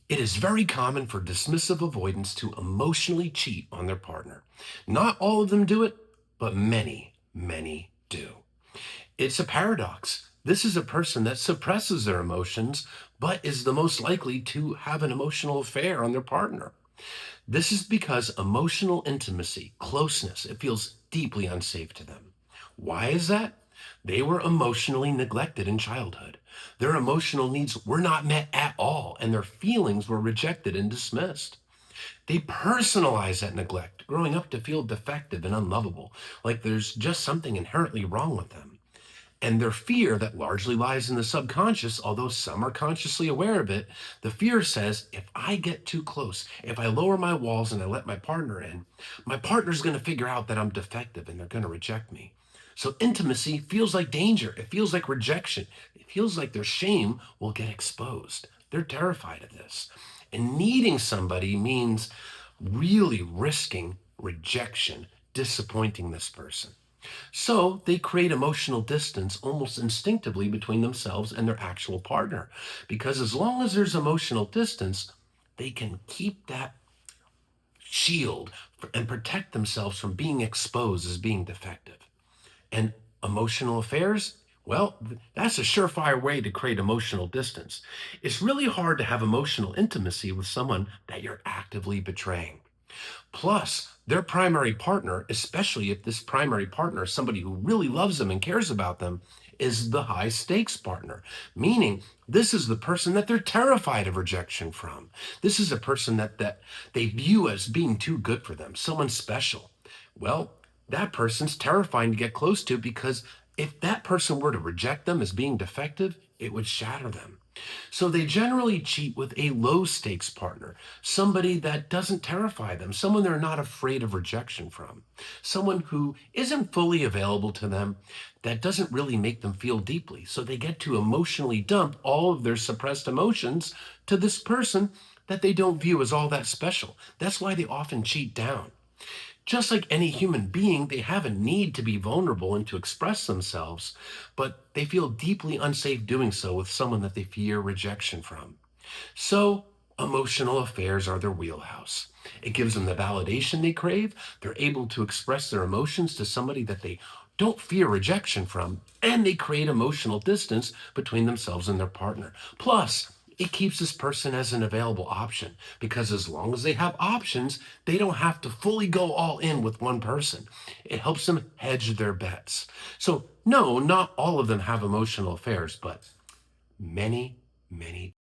It is very common for dismissive avoidants to emotionally cheat on their partner. Not all of them do it, but many, many do. It's a paradox. This is a person that suppresses their emotions, but is the most likely to have an emotional affair on their partner. This is because emotional intimacy, closeness, it feels deeply unsafe to them. Why is that? They were emotionally neglected in childhood. Their emotional needs were not met at all, and their feelings were rejected and dismissed. They personalize that neglect, growing up to feel defective and unlovable, like there's just something inherently wrong with them. And their fear that largely lies in the subconscious, although some are consciously aware of it, the fear says, if I get too close, if I lower my walls and I let my partner in, my partner's going to figure out that I'm defective and they're going to reject me. So intimacy feels like danger. It feels like rejection. It feels like their shame will get exposed. They're terrified of this. And needing somebody means really risking rejection, disappointing this person. So they create emotional distance almost instinctively between themselves and their actual partner. Because as long as there's emotional distance, they can keep that shield and protect themselves from being exposed as being defective. And emotional affairs, well, that's a surefire way to create emotional distance. It's really hard to have emotional intimacy with someone that you're actively betraying. Plus, their primary partner, especially if this primary partner is somebody who really loves them and cares about them, is the high stakes partner, meaning this is the person that they're terrified of rejection from. This is a person that they view as being too good for them, someone special. Well, that person's terrifying to get close to because if that person were to reject them as being defective, it would shatter them. So they generally cheat with a low stakes partner, somebody that doesn't terrify them, someone they're not afraid of rejection from, someone who isn't fully available to them, that doesn't really make them feel deeply. So they get to emotionally dump all of their suppressed emotions to this person that they don't view as all that special. That's why they often cheat down. Just like any human being, they have a need to be vulnerable and to express themselves, but they feel deeply unsafe doing so with someone that they fear rejection from. So, emotional affairs are their wheelhouse. It gives them the validation they crave. They're able to express their emotions to somebody that they don't fear rejection from, and they create emotional distance between themselves and their partner. Plus, it keeps this person as an available option because as long as they have options, they don't have to fully go all in with one person. It helps them hedge their bets. So, no, not all of them have emotional affairs, but many, many